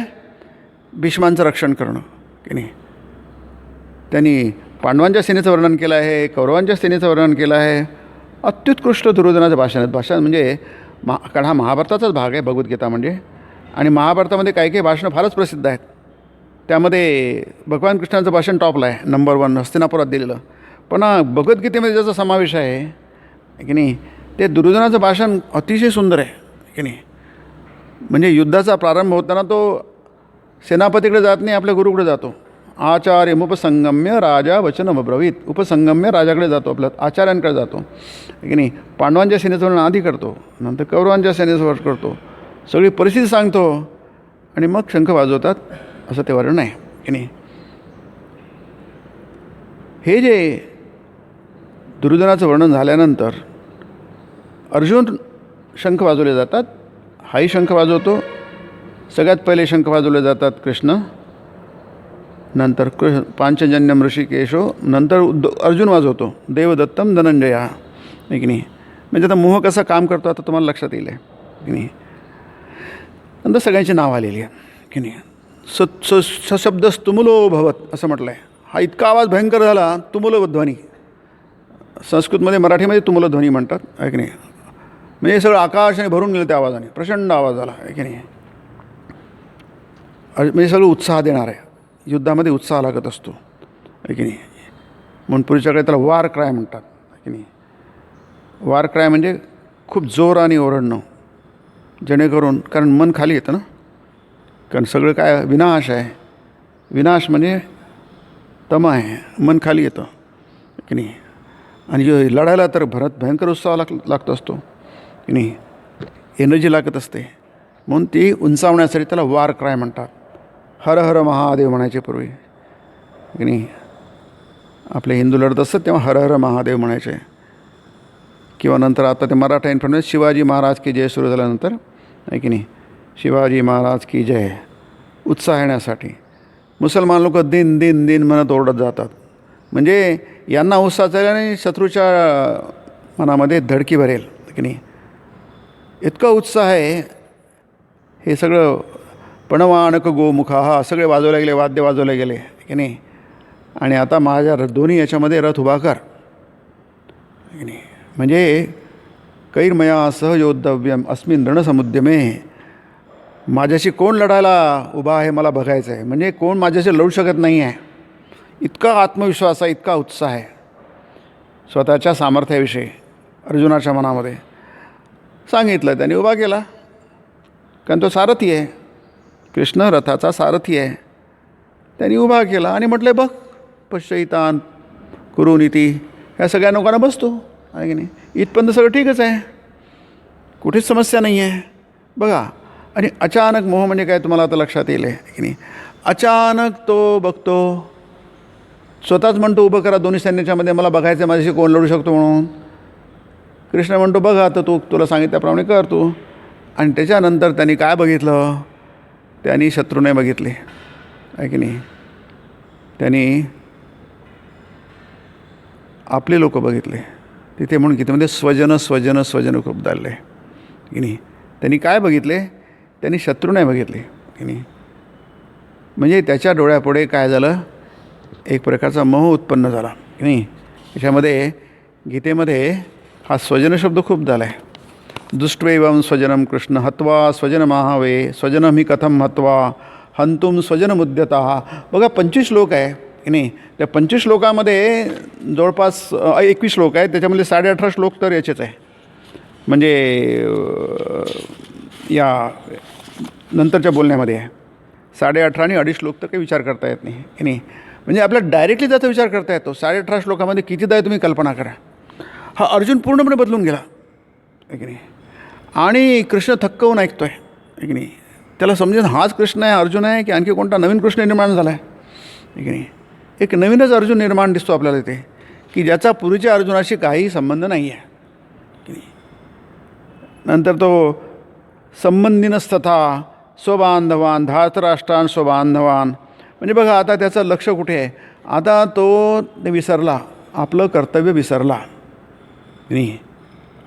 भीष्मांचं रक्षण करणं की नाही. त्यांनी पांडवांच्या सेनेचं वर्णन केलं आहे, कौरवांच्या सेनेचं वर्णन केलं आहे. अत्युत्कृष्ट दुर्योधनाचं भाषण आहे. भाषण म्हणजे कारण हा महाभारताचाच भाग आहे भगवद्गीता म्हणजे. आणि महाभारतामध्ये काही काही भाषणं फारच प्रसिद्ध आहेत. त्यामध्ये भगवान कृष्णाचं भाषण टॉपला आहे, नंबर 1 हस्तिनापुरात दिलेलं. पण भगवद्गीतेमध्ये ज्याचा समावेश आहे की नाही, ते दुर्योधनाचं भाषण अतिशय सुंदर आहे की नाही. म्हणजे युद्धाचा प्रारंभ होताना तो सेनापतीकडे जात नाही, आपल्या गुरुकडे जातो. आचार्यमुपसंगम्य राजा वचनमब्रवीत. उपसंगम्य राजाकडे जातो, आपल्या आचार्यांकडे जातो की नाही. पांडवांच्या सेनेचं वर्णन आधी करतो, नंतर कौरवांच्या सेनेचं वर्णन करतो, सगळी परिस्थिती सांगतो आणि मग शंख वाजवतात, असं ते वर्णन आहे की नाही. हे जे दुर्योधनाचं वर्णन झाल्यानंतर अर्जुन शंख वाजवले जातात. हाही शंख वाजवतो. सगळ्यात पहिले शंख वाजवले जातात कृष्ण, नंतर पांचजन्यम ऋषिकेशो, नंतर अर्जुन वाजवतो. देवदत्तम धनंजया आहे की नाही. म्हणजे आता मोह कसा काम करतो आता तुम्हाला लक्षात येईल आहे की नाही. नंतर सगळ्यांची नाव आलेली आहे की नाही. सशब्दस्तुमुलो भवत असं म्हटलं आहे. हा इतका आवाज भयंकर झाला, तुमुलो ध्वनी. संस्कृतमध्ये मराठीमध्ये तुमुलो ध्वनी म्हणतात, आहे की नाही. म्हणजे सगळं आकाशाने भरून गेलं त्या आवाजाने, प्रचंड आवाज झाला, आहे की नाही. म्हणजे सगळं उत्साह देणार आहे. युद्धामध्ये उत्साह लागत असतो, आहे की नाही. म्हणून पूर्वीच्या काळी त्याला वार क्राय म्हणतात, आहे की नाही. वार क्राय म्हणजे खूप जोराने ओरडणं, जेणेकरून कारण मन खाली येतं ना. कारण सगळं काय विनाश आहे. विनाश म्हणजे तम आहे, मन खाली येतं, की नाही. आणि लढायला तर भयंकर उत्साह लागत असतो, की नाही. एनर्जी लागत असते. म्हणून ती उंचावण्यासाठी त्याला वार क्राय म्हणतात. हर हर महादेव म्हणायचे पूर्वी, की नाही. आपले हिंदू लढत असतात तेव्हा हर हर महादेव म्हणायचे. किंवा नंतर आता ते मराठा इन्फॉर्मेशन शिवाजी महाराज की जय सुरू झाल्यानंतर, आहे की नाही, शिवाजी महाराज की जय उत्साह येण्यासाठी मुसलमान लोक दिन दिन दिन म्हणत ओरडत जातात. म्हणजे यांना उत्साह चालल्याने शत्रूच्या मनामध्ये धडकी भरेल, की नाही. इतका उत्साह आहे. हे सगळं पणवाणक गोमुखा हा सगळे वाजवले गेले, वाद्य वाजवले गेले, की नाही. आणि आता माझ्या दोन्ही याच्यामध्ये रथ उभा कर, की नाही. म्हणजे कैर्मया सहयोद्धव्यम अस्मिन रणसमुद्यमे. माझ्याशी कोण लढायला उभा आहे मला बघायचं आहे. म्हणजे कोण माझ्याशी लढू शकत नाही आहे. इतका आत्मविश्वास आहे, इतका उत्साह आहे स्वतःच्या सामर्थ्याविषयी अर्जुनाच्या मनामध्ये. सांगितलं, त्याने उभा केला. कारण तो सारथी आहे, कृष्ण रथाचा सारथी आहे. त्यांनी उभा केला आणि म्हटलं, बघ पश्चैतान कुरुनीती, ह्या सगळ्या लोकांना बसतो, आहे की नाही. इथपर्यंत सगळं ठीकच आहे, कुठेच समस्या नाही आहे. बघा. आणि अचानक मोह म्हणजे काय तुम्हाला आता लक्षात येईल, आहे की नाही. अचानक तो बघतो, स्वतःच म्हणतो उभं करा दोन्ही सैन्याच्यामध्ये, मला बघायचं आहे माझ्याशी कोण लढू शकतो म्हणून. कृष्ण म्हणतो बघा आता तुला सांगितल्याप्रमाणे कर तू. आणि त्याच्यानंतर त्यांनी काय बघितलं, त्यांनी शत्रू नाही बघितले, आहे की नाही. त्यांनी आपले लोक बघितले तिथे. म्हणून गीतेमध्ये स्वजन स्वजन स्वजन खूप दालले, की नाही. त्यांनी काय बघितले, त्यांनी शत्रू नाही बघितले, की नाही. म्हणजे त्याच्या डोळ्यापुढे काय झालं, एक प्रकारचा मोह उत्पन्न झाला, की नाही. याच्यामध्ये गीतेमध्ये हा स्वजन शब्द खूप झाला आहे. दुष्ट्वैवं स्वजनम कृष्ण हत्वा स्वजन महावे स्वजनम ही कथम हत्वा हंतुम स्वजनमुद्यता. बघा 25 श्लोक आहे, की नाही. त्या 25 श्लोकामध्ये जवळपास 21 श्लोक आहेत. त्याच्यामध्ये 18.5 श्लोक तर याचेच आहे. म्हणजे या नंतरच्या बोलण्यामध्ये आहे. 18.5 आणि 2.5 श्लोक तर काही विचार करता येत नाही, की नाही. म्हणजे आपल्याला डायरेक्टली त्याचा विचार करता येतो. 18.5 श्लोकामध्ये कितीदा आहे तुम्ही कल्पना करा. हा अर्जुन पूर्णपणे बदलून गेला, आहे की नाही. आणि कृष्ण थक्क होऊन ऐकतो आहे, की नाही. त्याला समजेल हाच कृष्ण आहे, अर्जुन आहे, की आणखी कोणता नवीन कृष्ण निर्माण झाला आहे, की नाही. एक नवीनच अर्जुन निर्माण दिसतो आपल्याला इथे, की ज्याचा पूर्वीच्या अर्जुनाशी काही संबंध नाही आहे, की नाही. नंतर तो संबंधिनस्तथा स्वबांधवान धातराष्ट्रान स्वबांधवान. म्हणजे बघा आता त्याचं लक्ष कुठे आहे. आता तो विसरला, आपलं कर्तव्य विसरला, की नाही.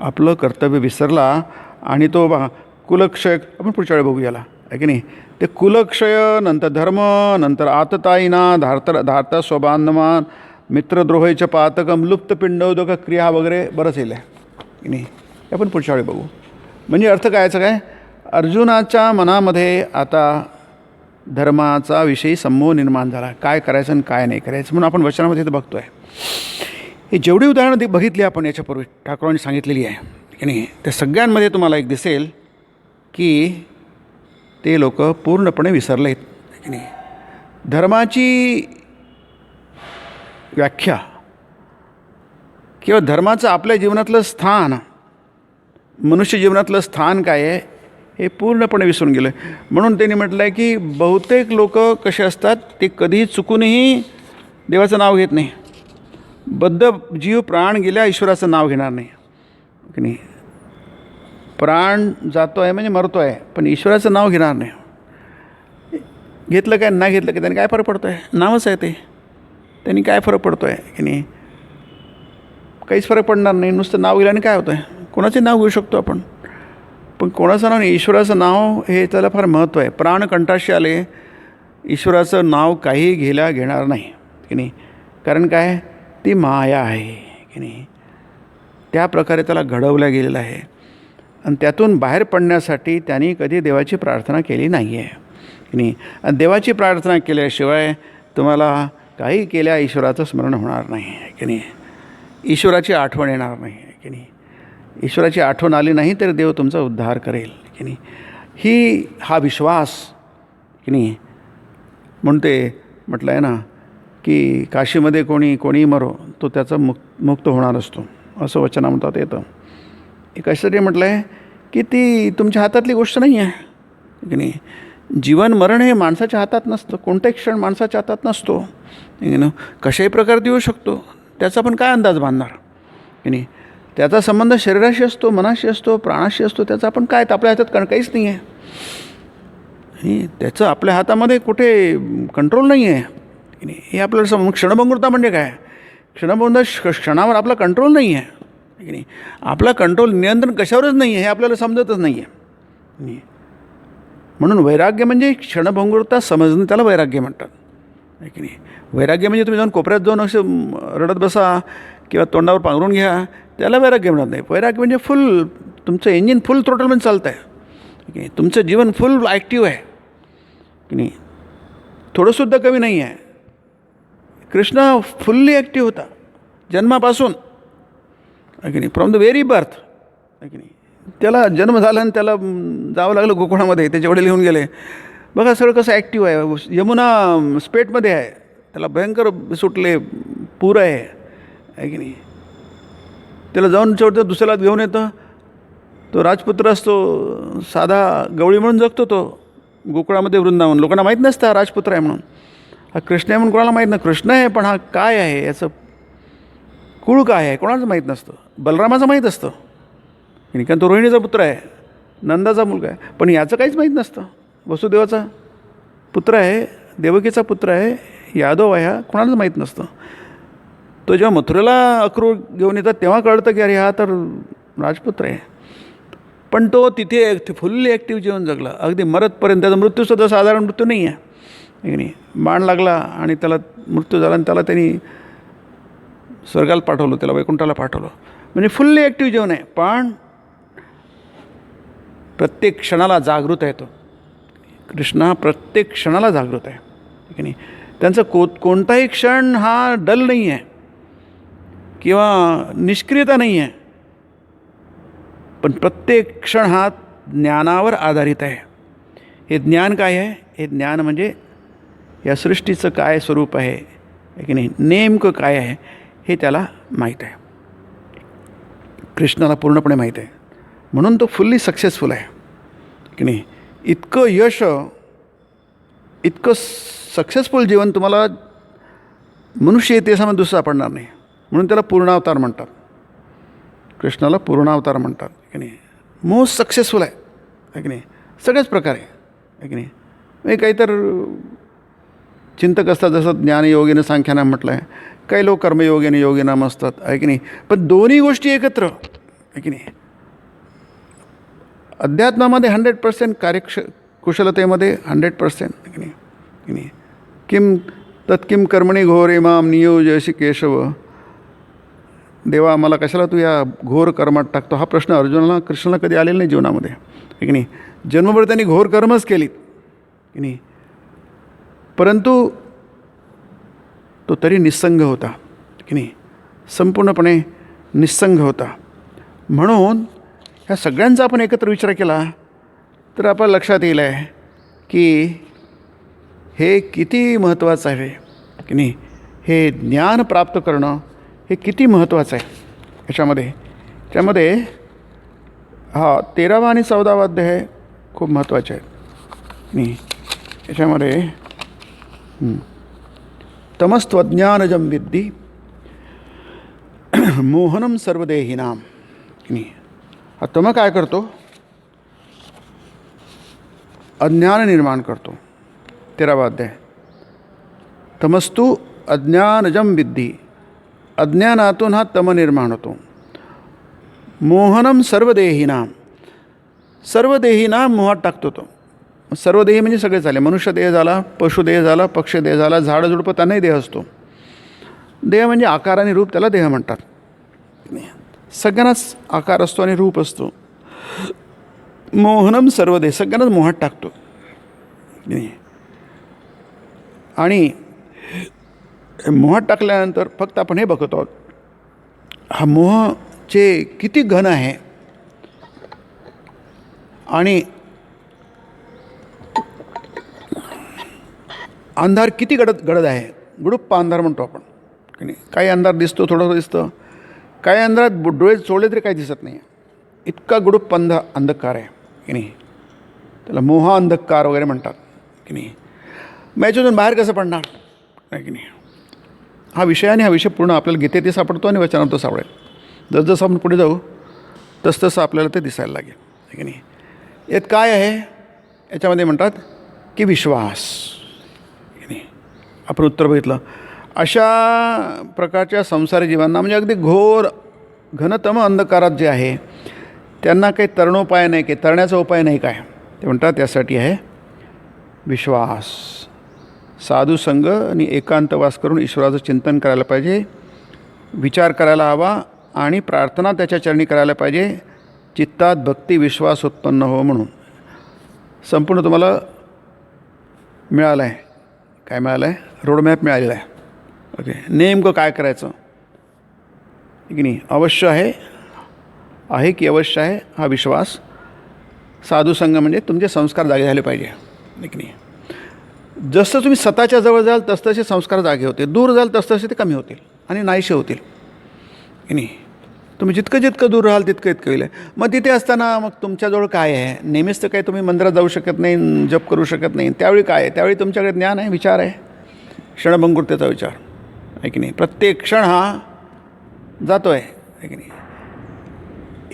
आपलं कर्तव्य विसरला. आणि तो बघा कुलक्षय, आपण पुढच्या वेळी बघू याला, आहे की नाही. ते कुलक्षय, नंतर धर्म, नंतर आतताईना धार्त स्वबांधवान मित्रद्रोहाचे पातकम लुप्त पिंडोदक क्रिया वगैरे बरंच येईल आहे, की नाही. आपण पुढच्या वेळी बघू. म्हणजे अर्थ कायचं काय, अर्जुनाच्या मनामध्ये आता धर्माचा विषयी संमोह निर्माण झाला. काय करायचं आणि काय नाही करायचं म्हणून आपण वचनामध्ये ते बघतो आहे. हे जेवढी उदाहरणं बघितली आपण याच्यापूर्वी ठाकूरांनी सांगितलेली आहे, की नाही. त्या सगळ्यांमध्ये तुम्हाला एक दिसेल की ते लोक पूर्णपणे विसरले आहेत, की नाही. धर्माची व्याख्या किंवा धर्माचं आपल्या जीवनातलं स्थान, मनुष्य जीवनातलं स्थान काय आहे हे पूर्णपणे विसरून गेलं. म्हणून त्यांनी म्हटलं आहे की बहुतेक लोक कसे असतात, ते कधीही चुकूनही देवाचं नाव घेत नाही. बद्ध जीव प्राण गेल्या ईश्वराचं नाव घेणार नाही, की नाही. प्राण जातो आहे म्हणजे मरतो आहे, पण ईश्वराचं नाव घेणार नाही. घेतलं काय नाही घेतलं की त्यांनी काय फरक पडतो आहे, नावच आहे ते. त्यांनी काय फरक पडतो आहे, की नाही. काहीच फरक पडणार नाही. नुसतं नाव घेल्याने काय होतं आहे. कोणाचे नाव घेऊ शकतो आपण, पण कोणाचं नाव नाही, ईश्वराचं नाव हे त्याला फार महत्त्व आहे. प्राण कंठाशी आले ईश्वराचं नाव काही घेणार नाही की नाही. कारण काय, ती माया आहे की नाही. त्या प्रकारे त्याला घडवलं गेलेलं आहे आणि त्यातून बाहेर पडण्यासाठी त्यांनी कधी देवाची प्रार्थना केली नाही आहे की नाही. आणि देवाची प्रार्थना केल्याशिवाय तुम्हाला काही केल्या ईश्वराचं स्मरण होणार नाही की नाही. ईश्वराची आठवण येणार नाही की नाही. ईश्वराची आठवण आली नाही तर देव तुमचा उद्धार करेल की नाही. हा विश्वास की नाही. म्हणून ते म्हटलं आहे ना की काशीमध्ये कोणी मरो तो त्याचा मुक्त होणार असतो, असं वचनामृतात येतं. कशासाठी म्हटलं आहे की ती तुमच्या हातातली गोष्ट नाही आहे की नाही. जीवन मरण हे माणसाच्या हातात नसतं. कोणताही क्षण माणसाच्या हातात नसतो कशाही प्रकारे येऊ शकतो. त्याचा पण काय अंदाज बांधणार की नाही. त्याचा संबंध शरीराशी असतो, मनाशी असतो, प्राणाशी असतो. त्याचा आपण काय, आपल्या हातात काहीच नाही आहे. त्याचं आपल्या हातामध्ये कुठे कंट्रोल नाही आहे की नाही. हे आपल्याला क्षणभंगुरता म्हणजे काय, क्षणावर आपला कंट्रोल नाही आहे की नाही. आपला कंट्रोल, नियंत्रण कशावरच नाही आहे हे आपल्याला समजतच नाही आहे. म्हणून वैराग्य म्हणजे क्षणभंगुरता समजणं, त्याला वैराग्य म्हणतात की नाही. वैराग्य म्हणजे तुम्ही जाऊन कोपऱ्यात जाऊन असं रडत बसा किंवा तोंडावर पांघरून घ्या, त्याला वैराग्य म्हणत नाही. वैराग्य म्हणजे फुल, तुमचं इंजिन फुल थ्रोटलमध्ये चालतं आहे की नाही. तुमचं जीवन फुल ॲक्टिव्ह आहे की नाही. थोडंसुद्धा कमी नाही आहे. कृष्ण फुल्ली ॲक्टिव्ह होता जन्मापासून की नाही, फ्रॉम द व्हेरी बर्थ की नाही. त्याला जन्म झाला आणि त्याला जावं लागलं गोकुळामध्ये, त्याचे वडील घेऊन गेले. बघा सगळं कसं ॲक्टिव्ह आहे. यमुना स्पेटमध्ये आहे, त्याला भयंकर सुटले, पूर आहे की नाही. त्याला जाऊन शेवटचं दुसऱ्याला घेऊन येतं. तो राजपुत्र असतो, साधा गवळी म्हणून जगतो तो गोकुळामध्ये, वृंदावन. लोकांना माहीत नसतं हा राजपुत्र आहे म्हणून. हा कृष्ण आहे म्हणून कोणाला माहीत नाही. कृष्ण आहे पण हा काय आहे, याचं कुळ काय आहे कोणाचं माहीत नसतं. बलरामाचं माहीत असतं की नाही, कारण तो रोहिणीचा पुत्र आहे, नंदाचा मुलगा आहे. पण याचं काहीच माहीत नसतं. वसुदेवाचा पुत्र आहे, देवकीचा पुत्र आहे, यादव आहे, हा कोणालाच माहीत नसतं. तो जेव्हा मथुरेला अक्रूर घेऊन येतात तेव्हा कळतं की अरे हा तर राजपुत्र आहे. पण तो तिथे फुल्ली ॲक्टिव्ह जीवन जगला अगदी मरतपर्यंत. त्याचा मृत्यूसुद्धा साधारण मृत्यू नाही आहे की नाही. बाण लागला आणि त्याला मृत्यू झाला आणि त्याला त्यांनी स्वर्गाला पाठवलं, त्याला वैकुंठाला पाठवलं. म्हणजे फुल्ली ॲक्टिव्ह जीवन आहे. पण प्रत्येक क्षणाला जागृत आहे तो. कृष्ण प्रत्येक क्षणाला जागृत आहे की नाही. त्यांचं कोणताही क्षण हा डल नाही आहे किंवा निष्क्रियता नाही आहे. पण प्रत्येक क्षण हा ज्ञानावर आधारित आहे. हे ज्ञान काय आहे, हे ज्ञान म्हणजे या सृष्टीचं काय स्वरूप आहे की नाही, नेमकं काय आहे हे त्याला माहीत आहे. कृष्णाला पूर्णपणे माहीत आहे. म्हणून तो फुल्ली सक्सेसफुल आहे की नाही. इतकं यश, इतकं सक्सेसफुल जीवन तुम्हाला मनुष्य इतिहासामध्ये दुसरा सापडणार नाही. म्हणून त्याला पूर्णावतार म्हणतात. कृष्णाला पूर्णावतार म्हणतात की नाही. मोस्ट सक्सेसफुल आहे की नाही, सगळ्याच प्रकारे आहे की नाही. म्हणजे काही तर चिंतक असतात, जसं ज्ञानयोगीनं सांख्यानं म्हटलं आहे. काही लोक कर्मयोगीने योगीनाम असतात आहे की नाही. पण दोन्ही गोष्टी एकत्र आहे की नाही. अध्यात्मामध्ये 100% कुशलतेमध्ये 100% की नाही की नाही. किम तत्किम कर्मणी घोरे माम नियोजयसी केशव. देवा मला कशाला तू या घोर कर्मात टाकतो, हा प्रश्न अर्जुनाला कृष्णाला कधी आलेला नाही जीवनामध्ये आहे की नाही. जन्मभर त्यांनी घोर कर्मच केलीत की नाही. परंतु तो तरी निस्संग होता की नाही, संपूर्णपणे निस्संग होता. म्हणून ह्या सगळ्यांचा आपण एकत्र विचार केला तर आपल्या लक्षात येईल आहे की हे किती महत्त्वाचं आहे की नाही. हे ज्ञान प्राप्त करणं हे किती महत्त्वाचं आहे. त्यामध्ये 13वा आणि 14वा अध्याय खूप महत्त्वाचे आहेत नाही. याच्यामध्ये तमस्त्वज्ञानजं विद्धी मोहनम सर्वदेहिनाम की नाही. हा तम काय करतो, अज्ञान निर्माण करतो. 13वा अध्याय. तमस्तु अज्ञानजं विद्धी, अज्ञानातून हा तम निर्माण होतो. मोहनम सर्वदेहिनाम, सर्वदेहिनाम मोहात टाकतो तो. सर्व देह म्हणजे सगळेच आले. मनुष्य देह झाला, पशुदेह झाला, पक्षीदेह झाला, झाडं झुडपं त्यांनाही देह असतो. देह म्हणजे आकार आणि रूप, त्याला देह म्हणतात. सगळ्यांनाच आकार असतो आणि रूप असतो. मोहनम सर्व देह, सगळ्यांनाच मोहात टाकतो. आणि मोहात टाकल्यानंतर फक्त आपण हे बघतो आहोत, हा मोहचे किती घन आहे आणि अंधार किती गडद आहे. गुडुप्पा अंधार म्हणतो आपण की नाही. काही अंधार दिसतो, थोडंसं दिसतं. काही अंधारात डोळे चोळले तरी काही दिसत नाही. इतका गुडुप्प अंधकार आहे की नाही. त्याला मोहा अंधकार वगैरे म्हणतात की नाही. मग याच्यातून बाहेर कसं पडणार आहे की नाही. हा विषय आणि हा विषय पूर्ण आपल्याला गीतेतही सापडतो आणि वचनात तो सापडेल. जसजसं आपण पुढे जाऊ तसतसं आपल्याला ते दिसायला लागेल आहे की नाही. यात काय आहे, याच्यामध्ये म्हणतात की विश्वास. आपण उत्तर बघितलं. अशा प्रकारच्या संसारी जीवांना म्हणजे अगदी घोर घनतम अंधकारात जे आहे त्यांना काही तरणोपाय नाही, काही तरण्याचा उपाय नाही. काय ते म्हणतात, त्यासाठी आहे विश्वास. साधुसंग आणि एकांतवास करून ईश्वराचं चिंतन करायला पाहिजे, विचार करायला हवा आणि प्रार्थना त्याच्या चरणी करायला पाहिजे. चित्तात भक्ती विश्वास उत्पन्न हो म्हणून संपूर्ण तुम्हाला मिळालं आहे. काय मिळालं आहे? रोडमॅप मिळालेला आहे. ओके, नेमकं काय करायचं की नाही. अवश्य आहे की अवश्य आहे हा विश्वास. साधुसंग म्हणजे तुमचे संस्कार जागे झाले पाहिजे की नाही. जसं तुम्ही स्वतःच्या जवळ जाल तसतसे संस्कार जागे होते, दूर जाल तसतसे ते कमी होतील आणि नाहीसे होतील की नाही. तुम्ही जितकं दूर राहाल तितकं होईल. मग तिथे असताना मग तुमच्याजवळ काय आहे? नेहमीच तर काही तुम्ही मंदिरात जाऊ शकत नाही, जप करू शकत नाही. त्यावेळी काय आहे? त्यावेळी तुमच्याकडे ज्ञान आहे, विचार आहे, क्षणभंगुरतेचा विचार आहे की नाही. प्रत्येक क्षण हा जातो आहे की नाही.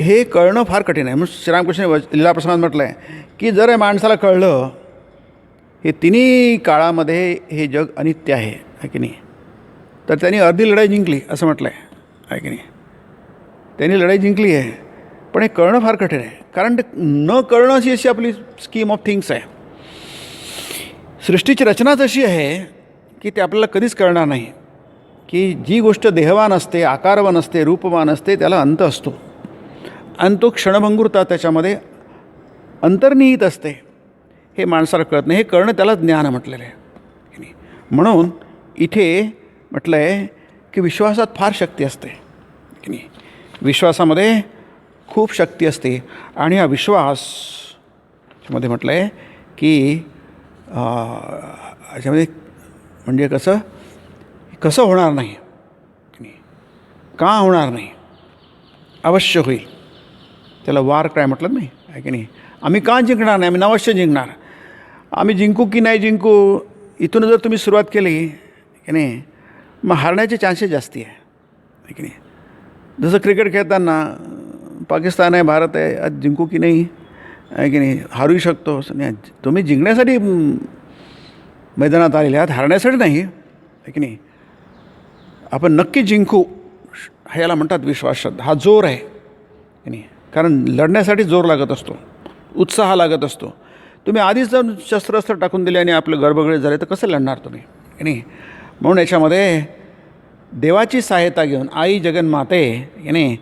हे कळणं फार कठीण आहे. म्हणून श्रीरामकृष्ण लीलाप्रसंगात म्हटलं आहे की जर या माणसाला कळलं हे तिन्ही काळामध्ये हे जग अनित्य आहे की नाही, तर त्यांनी अर्धी लढाई जिंकली असं म्हटलं आहे की नाही. त्यांनी लढाई जिंकली आहे. पण हे कळणं फार कठीण आहे, कारण ते न कळणं अशी आपली स्कीम ऑफ थिंग्स आहे. सृष्टीची रचनाच अशी आहे की ते आपल्याला कधीच कळणार नाही की जी गोष्ट देहवान असते, आकारवान असते, रूपवान असते, त्याला अंत असतो आणि तो क्षणभंगुरता त्याच्यामध्ये अंतर्निहित असते. हे माणसाला कळत नाही. हे कळणं त्याला ज्ञान म्हटलेलं आहे. म्हणून इथे म्हटलं आहे की विश्वासात फार शक्ती असते की नाही. विश्वासामध्ये खूप शक्ती असते आणि हा विश्वास मध्ये म्हटलं आहे की याच्यामध्ये म्हणजे कसं होणार नाही, का होणार नाही, अवश्य होईल. त्याला वार काय म्हटलं नाही आहे की नाही. आम्ही का जिंकणार नाही, आम्ही अवश्य जिंकणार. आम्ही जिंकू की नाही जिंकू, इथून जर तुम्ही सुरुवात केली की नाही मग हारण्याचे चान्सेस जास्ती आहे की नाही. जसं क्रिकेट खेळताना पाकिस्तान आहे, भारत आहे, आज जिंकू की नाही आहे की नाही, हारूही शकतो. नाही, तुम्ही जिंकण्यासाठी मैदानात आलेले आहात, हारण्यासाठी नाही आहे की नाही. आपण नक्की जिंकू ह्याला म्हणतात विश्वास, श्रद्धा. हा जोर आहे की नाही. कारण लढण्यासाठी जोर लागत असतो, उत्साह लागत असतो. तुम्ही आधीच जर शस्त्रास्त्र टाकून दिले आणि आपलं गडबडीत झाले तर कसं लढणार तुम्ही की नाही. म्हणून याच्यामध्ये देवाची सहायता घेऊन, आई जगन्माते की नाही,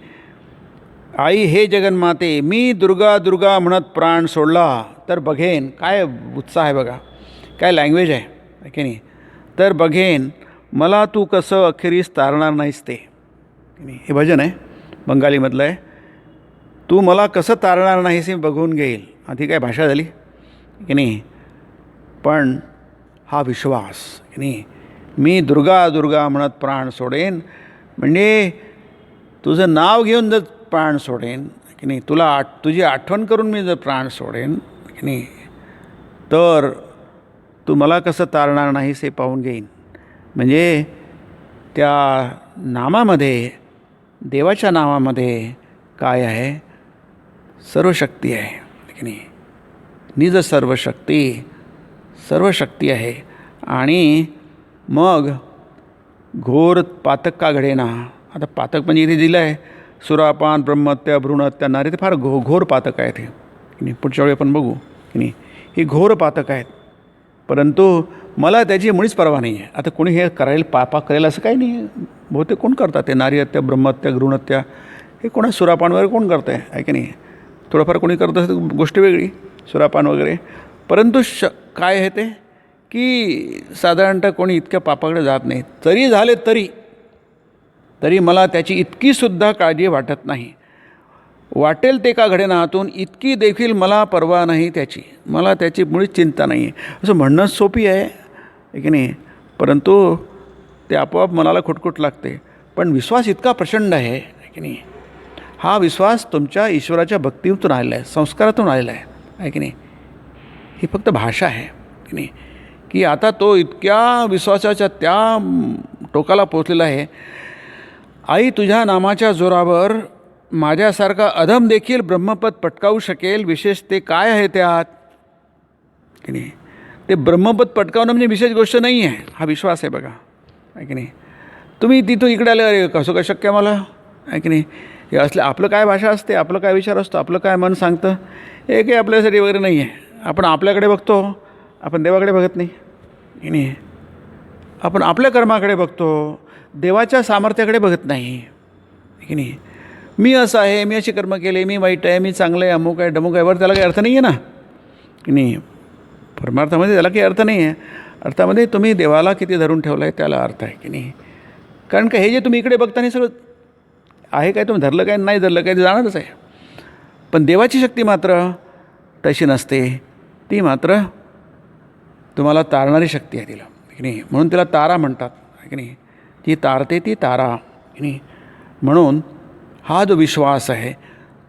आई हे जगन्माते मी दुर्गा दुर्गा म्हणत प्राण सोडला तर बघेन. काय उत्साह आहे बघा, काय लँग्वेज आहे की नाही. तर बघेन मला तू कसं अखेरीस तारणार नाहीस ते की नाही. हे भजन आहे, बंगालीमधलं आहे. तू मला कसं तारणार नाहीस हे बघून घेईल. आधी काय भाषा झाली की नाही. पण हा विश्वास की नाही, मी दुर्गा दुर्गा म्हणत प्राण सोडेन, म्हणजे तुझं नाव घेऊन जर प्राण सोडेन की नाही, तुझी आठवण करून मी जर प्राण सोडेन की नाही, तर तू मला कसं तारणार नाहीस हे पाहून घेईन. म्हणजे त्या नामामध्ये, देवाच्या नावामध्ये काय आहे, सर्व शक्ती आहे की नाही. निज सर्व शक्ती आहे. आणि मग घोर पातक का घडेना. आता पातक म्हणजे इथे दिलं आहे सुरापान, ब्रह्महत्या, भ्रूणहत्या, नारी. ते फार घोर पातक आहे ते की नाही. पुढच्या वेळी आपण बघू की नाही. ही घोर पातक आहेत. परंतु मला त्याची मुळीच पर्वा नाही आहे. आता कोणी हे करायला पापा करेल असं काही नाही आहे. बहुतेक कोण करतात ते नारी हत्या, ब्रह्महत्या, भ्रूणहत्या हे कोणा सुरापान वगैरे कोण करतं आहे की नाही. थोडंफार कोणी करत असेल गोष्ट वेगळी, सुरापान वगैरे. परंतु काय आहे ते की साधारणतः कोणी इतक्या पापाकडे जात नाही. तरी झाले तरी मला त्याची इतकीसुद्धा काळजी वाटत नाही. वाटेल ते का घडेना हातून इतकी देखील मला पर्वा नाही त्याची. मला त्याची मुळीच चिंता नाही आहे. असं म्हणणं सोपी आहे की नाही. परंतु ते आपोआप मनाला खुटखुट लागते. पण विश्वास इतका प्रचंड आहे की नाही. हा विश्वास तुमच्या ईश्वराच्या भक्तीतून आलेला आहे, संस्कारातून आलेला आहे की नाही. ही फक्त भाषा आहे की नाही. की आता तो इतक्या विश्वासाच्या त्या टोकाला पोचलेला आहे. आई तुझ्या नामाच्या जोरावर माझ्यासारखा अधम देखील ब्रह्मपद पटकावू शकेल. विशेष ते काय आहे त्यात की नाही. ते ब्रह्मपद पटकावणं म्हणजे विशेष गोष्ट नाही आहे. हा विश्वास आहे बघा आहे की नाही. तुम्ही तिथून इकडे आले, अरे कसं काय शक्य मला आहे की नाही. हे असलं आपलं काय भाषा असते, आपलं काय विचार असतो, आपलं काय मन सांगतं, हे काही आपल्यासाठी वगैरे नाही आहे. आपण आपल्याकडे बघतो, आपण देवाकडे बघत नाही की नाही. आपण आपल्या कर्माकडे बघतो, देवाच्या सामर्थ्याकडे बघत नाही की नाही. मी असं आहे, मी अशी कर्म केले, मी वाईट आहे, मी चांगलं आहे, अमुक आहे डमुक आहे, बरं त्याला काही अर्थ नाही आहे ना की नाही. परमार्थामध्ये त्याला काही अर्थ नाही आहे. अर्थामध्ये तुम्ही देवाला किती धरून ठेवलं आहे त्याला अर्थ आहे की नाही. कारण का हे जे तुम्ही इकडे बघता नाही सगळं आहे काय, तुम्ही धरलं काय नाही धरलं काय ते जाणारच आहे. पण देवाची शक्ती मात्र तशी नसते. ती मात्र तुम्हाला तारणारी शक्ती आहे तिला की नाही. म्हणून तिला तारा म्हणतात की नाही. ती तारते ती तारा की नाही. म्हणून हा जो विश्वास आहे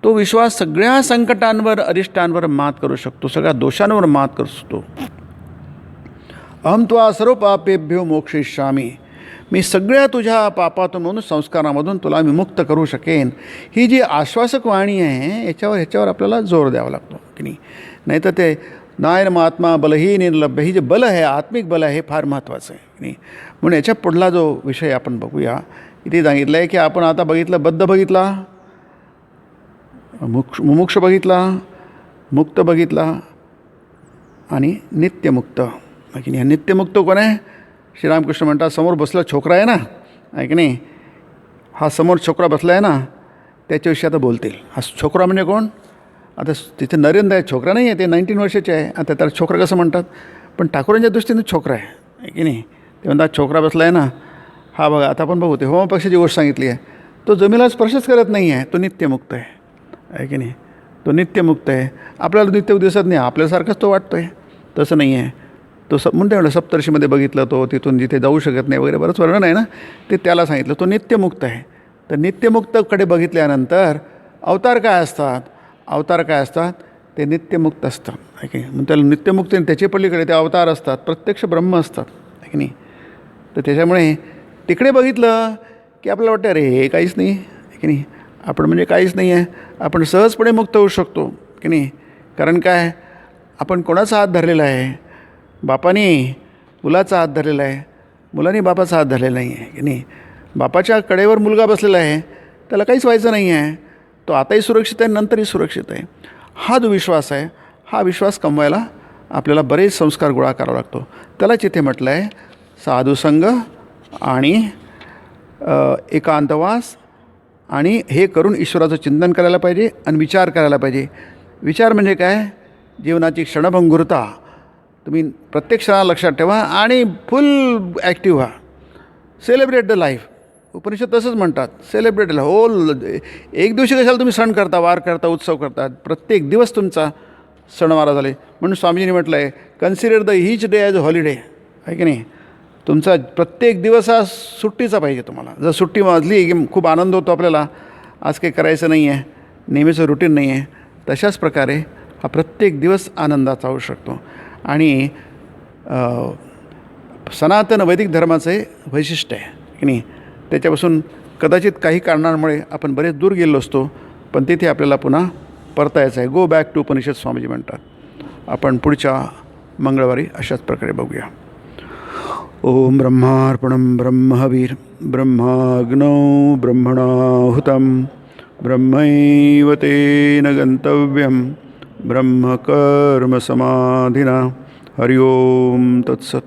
तो विश्वास सगळ्या संकटांवर, अरिष्टांवर मात करू शकतो, सगळ्या दोषांवर मात करू शकतो. अहम त्वा सर्व पापेभ्यो मोक्षयिष्यामी. मी सगळ्या तुझ्या पापातून म्हणून संस्कारामधून तुला मी मुक्त करू शकेन. ही जी आश्वासक वाणी आहे ह्याच्यावर आपल्याला जोर द्यावा लागतो की नाही. नाहीतर ते नायन महात्मा बलही निर्लभ्य, ही जे बल आहे, आत्मिक बल आहे, हे फार महत्त्वाचं आहे की नाही. म्हणून याच्या पुढला जो विषय आपण बघूया. इथे सांगितलं आहे की आपण आता बघितलं, बद्ध बघितला, मुमुक्ष बघितला, मुक्त बघितला आणि नित्यमुक्त आहे की नाही. नित्यमुक्त कोण आहे? श्रीरामकृष्ण म्हणतात समोर बसला छोकरा आहे ना आहे की नाही. हा समोर छोकरा बसला आहे ना, त्याच्याविषयी आता बोलतील. हा छोकरा म्हणजे कोण? आता तिथे नरेंद्र आहे, छोकरा नाही आहे, ते 19 वर्षाचे आहे. आता त्याला छोकरा कसं म्हणतात, पण ठाकूरांच्या दृष्टीने छोकरा आहे की नाही. ते म्हणतात छोकरा बसला आहे ना. हा बघा आता आपण बघू, ते होम पक्षाची गोष्ट सांगितली आहे. तो जमिनीला स्पर्शच करत नाही आहे, तो नित्यमुक्त आहे की नाही. तो नित्यमुक्त आहे. आपल्याला नित्य दिसत नाही, आपल्यासारखंच तो वाटतो आहे, तसं नाही आहे. तो म्हणते म्हणलं सप्तर्षीमध्ये बघितलं, तो तिथून जिथे जाऊ शकत नाही वगैरे बरंच वर्णन आहे ना, ते त्याला सांगितलं. तो नित्यमुक्त आहे. तर नित्यमुक्तकडे बघितल्यानंतर अवतार काय असतात, अवतार काय असतात, ते नित्यमुक्त असतात आहे की नाही. मग त्याला नित्यमुक्त त्याचे पलीकडे ते अवतार असतात, प्रत्यक्ष ब्रह्म असतात आहे की नाही. तर त्याच्यामुळे तिकडे बघितलं की आपल्याला वाटतं अरे हे काहीच नाही आहे की नाही. आपण म्हणजे काहीच नाही आहे, आपण सहजपणे मुक्त होऊ शकतो की नाही. कारण काय, आपण कोणाचा हात धरलेला आहे? बापाने मुलाचा हात धरलेला आहे, मुलाने बापाचा हात धरलेला नाही आहे की नाही. बापाच्या कडेवर मुलगा बसलेला आहे, त्याला काहीच व्हायचं नाही आहे, तो आताही सुरक्षित आहे, नंतरही सुरक्षित आहे. हा जो विश्वास आहे, हा विश्वास कमवायला आपल्याला बरेच संस्कार गोळा करावा लागतो. त्यालाच इथे म्हटलं आहे साधुसंग आणि एकांतवास. आणि हे करून ईश्वराचं चिंतन करायला पाहिजे आणि विचार करायला पाहिजे. विचार म्हणजे काय, जीवनाची क्षणभंगुरता तुम्ही प्रत्येक क्षणाला लक्षात ठेवा आणि फुल ॲक्टिव्ह व्हा. Celebrate the life. उपनिषद तसंच म्हणतात, सेलिब्रेट द होल. एक दिवशी कशाला तुम्ही सण करता, वार करता, उत्सव करता, प्रत्येक दिवस तुमचा सणवारा झाले. म्हणून स्वामीजींनी म्हटलं आहे consider the each day as a holiday आहे की नाही. तुमचा प्रत्येक दिवस हा सुट्टीचा पाहिजे तुम्हाला. जर सुट्टी वाजली की खूप आनंद होतो आपल्याला, आज काही करायचं नाही आहे, नेहमीचं रुटीन नाही आहे, तशाच प्रकारे हा प्रत्येक दिवस आनंदाचा होऊ शकतो. आणि सनातन वैदिक धर्माचं हे वैशिष्ट्य आहे की नाही. त्याच्यापासून कदाचित काही कारणांमुळे आपण बरेच दूर गेलो असतो, पण तिथे आपल्याला पुन्हा परतायचं आहे. Go back to Upanishad Swamiji म्हणतात. आपण पुढच्या मंगळवारी अशाच प्रकारे बघूया. ओम ब्रह्मार्पणं ब्रह्मवीर ब्रह्माग्नौ ब्रह्मणाहुतं ब्रह्मैव तेन गंतव्यं ब्रह्मकर्मसमाधिना. हरि ओम तत्सत.